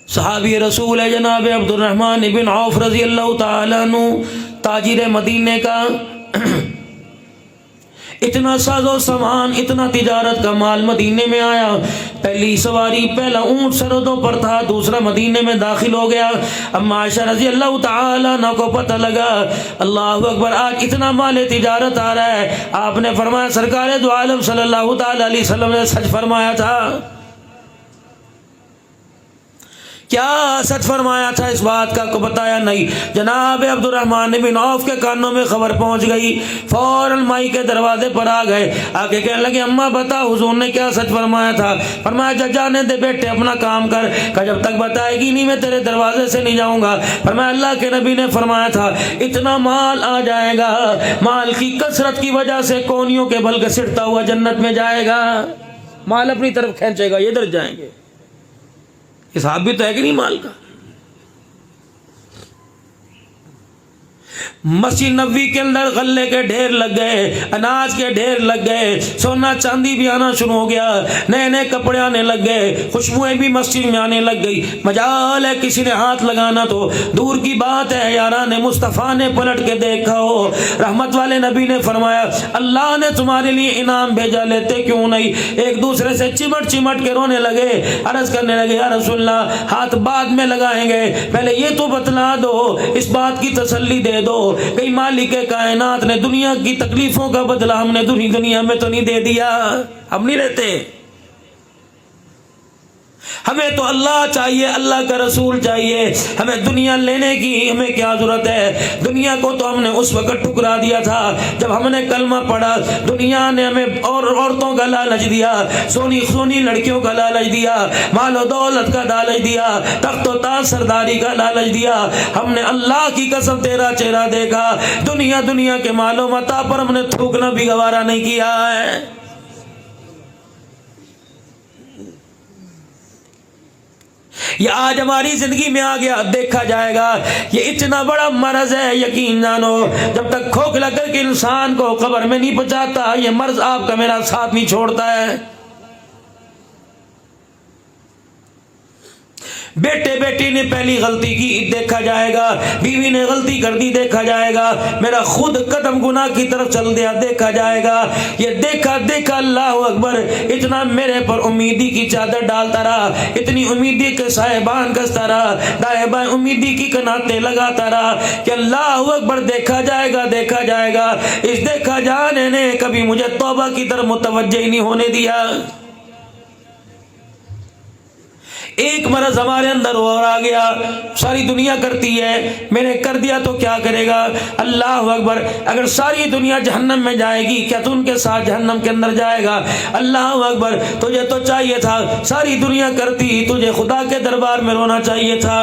صحابی رسول ہے جناب عبدالرحمن بن عوف رضی اللہ تعالیٰ عنہ، تاجر مدینے کا، اتنا ساز و سامان، اتنا تجارت کا مال مدینے میں آیا، پہلی سواری، پہلا اونٹ سرحدوں پر تھا، دوسرا مدینے میں داخل ہو گیا۔ اما عائشہ رضی اللہ تعالیٰ عنہ کو پتہ لگا، اللہ اکبر، آج اتنا مال تجارت آ رہا ہے۔ آپ نے فرمایا، سرکار دو عالم صلی اللہ تعالیٰ علیہ وسلم نے سچ فرمایا تھا۔ کیا سچ فرمایا تھا؟ اس بات کا کو بتایا نہیں۔ جناب عبدالرحمن بن عوف کے کانوں میں خبر پہنچ گئی، فوراً مائی کے دروازے پر آ گئے، آگے کہنے لگے، اماں بتا حضور نے کیا سچ فرمایا تھا؟ فرمایا، جا جانے دے بیٹے، اپنا کام کر۔ کہ جب تک بتائے گی نہیں میں تیرے دروازے سے نہیں جاؤں گا۔ فرمایا، اللہ کے نبی نے فرمایا تھا اتنا مال آ جائے گا، مال کی کثرت کی وجہ سے کونیوں کے بل گھسٹتا ہوا جنت میں جائے گا، مال اپنی طرف کھینچے گا، یہ ادھر جائیں گے۔ حساب بھی تو ہے کہ نہیں مال کا؟ مسجد نبوی کے اندر غلے کے ڈھیر لگ گئے، اناج کے ڈھیر لگ گئے، سونا چاندی بھی آنا شروع ہو گیا، نئے نئے کپڑے آنے لگ گئے، خوشبوئیں بھی مسجد میں آنے لگ گئی۔ مجال ہے کسی نے ہاتھ لگانا تو دور کی بات ہے یاران مصطفیٰ نے پلٹ کے دیکھا ہو۔ رحمت والے نبی نے فرمایا، اللہ نے تمہارے لیے انعام بھیجا، لیتے کیوں نہیں؟ ایک دوسرے سے چمٹ چمٹ کے رونے لگے، عرض کرنے لگے، یا رسول اللہ، ہاتھ بعد میں لگائیں گے، پہلے یہ تو بتلا دو، اس بات کی تسلی دے دو کہ مالک کائنات نے دنیا کی تکلیفوں کا بدلہ ہم نے دنیا میں تو نہیں دے دیا، ہم نہیں رہتے۔ ہمیں تو اللہ چاہیے، اللہ کا رسول چاہیے، ہمیں دنیا لینے کی ہمیں کیا ضرورت ہے؟ دنیا کو تو ہم نے اس وقت ٹکرا دیا تھا جب ہم نے کلمہ پڑھا۔ دنیا نے ہمیں عورتوں کا لالچ دیا، سونی سونی لڑکیوں کا لالچ دیا، مال و دولت کا لالچ دیا، تخت و تاج سرداری کا لالچ دیا۔ ہم نے اللہ کی قسم تیرا چہرہ دیکھا، دنیا کے مال و متاع پر ہم نے تھوکنا بھی گوارا نہیں کیا ہے۔ یہ آج ہماری زندگی میں آ گیا، دیکھا جائے گا۔ یہ اتنا بڑا مرض ہے، یقین جانو، جب تک کھوکھلا کر کے انسان کو قبر میں نہیں پہنچاتا، یہ مرض آپ کا میرا ساتھ نہیں چھوڑتا ہے۔ بیٹے بیٹی نے پہلی غلطی کی، دیکھا جائے گا، بیوی نے غلطی کر دی، دیکھا جائے گا، میرا خود قدم گناہ کی طرف چل دیا، دیکھا جائے گا۔ یہ دیکھا اللہ اکبر، اتنا میرے پر امیدی کی چادر ڈالتا رہا، اتنی امیدی کے سائبان کستا رہا، دائیں بائیں امیدی کی کناتے لگاتا رہا کہ اللہ اکبر، دیکھا جائے گا، دیکھا جائے گا۔ اس دیکھا جانے نے کبھی مجھے توبہ کی طرف متوجہ ہی نہیں ہونے دیا۔ ایک مرض ہمارے اندر اور آ گیا، ساری دنیا کرتی ہے، میں نے کر دیا تو کیا کرے گا؟ اللہ اکبر، اگر ساری دنیا جہنم میں جائے گی کیا تو ان کے ساتھ جہنم کے اندر جائے گا؟ اللہ اکبر، تجھے تو چاہیے تھا ساری دنیا کرتی، تجھے خدا کے دربار میں رونا چاہیے تھا۔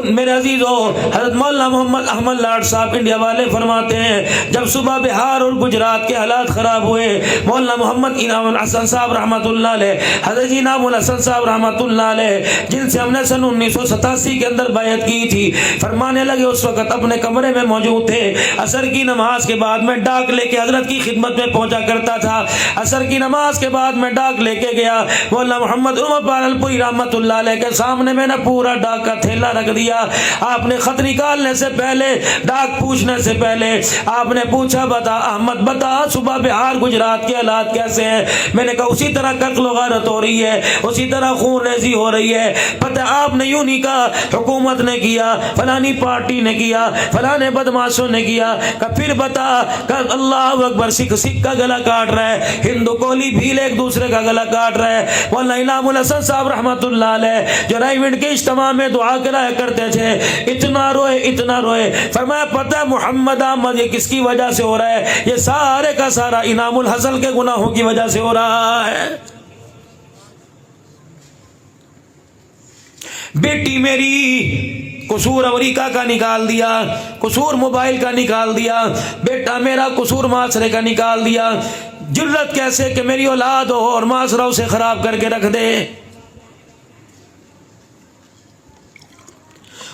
میرے عزیزو، حضرت مولانا محمد احمد لاڈ صاحب انڈیا والے فرماتے ہیں، جب صبح بہار اور گجرات کے حالات خراب ہوئے، مولانا محمد انعام الحسن صاحب رحمۃ اللہ علیہ، حضرت انعام الحسن صاحب رحمۃ اللہ علیہ، جن سے ہم نے سن 1987 کے اندر بیعت کی تھی، فرمانے لگے، اس وقت اپنے کمرے میں موجود تھے، عصر کی نماز کے بعد میں ڈاک لے کے حضرت کی خدمت میں پہنچا کرتا تھا۔ عصر کی نماز کے بعد میں ڈاک لے کے گیا، مولانا محمد عمر پالنپوری رحمۃ اللہ علیہ کے سامنے میں نے پورا ڈاک کا تھیلا رکھ دیا۔ آپ نے خط نکالنے سے پہلے، ڈاک پوچھنے سے پہلے آپ نے پوچھا، بتا احمد، بتا صبح بہار گجرات کے حالات کیسے ہیں؟ میں نے کہا اسی طرح قتل و غارت ہو رہی ہے، اسی طرح خون ریزی ہو رہی ہے۔ پتہ آپ نے یوں نہیں کہا حکومت نے کیا، فلانی پارٹی نے کیا، فلانے بدماشوں نے کیا، کہ پھر بتا کہ اللہ اکبر، سکھ کا گلا کاٹ رہا ہے، ہندو کولی بھیل ایک دوسرے کا گلا کاٹ رہا ہے۔ مولانا انعام الحسن صاحب رحمۃ اللہ علیہ جو رائیوڈ کے اجتماع میں دعا کرایا کرتے تھے، اتنا روئے، فرمایا پتہ محمد احمد، یہ کس کی وجہ سے ہو رہا ہے؟ یہ سارے کا سارا انعام الحسن کے گناہوں کی وجہ سے ہو رہا ہے۔ بیٹی میری قصور امریکہ کا نکال دیا، قصور موبائل کا نکال دیا، بیٹا میرا قصور معاشرے کا نکال دیا۔ جرت کیسے کہ میری اولاد ہو اور معاشرہ اسے خراب کر کے رکھ دے۔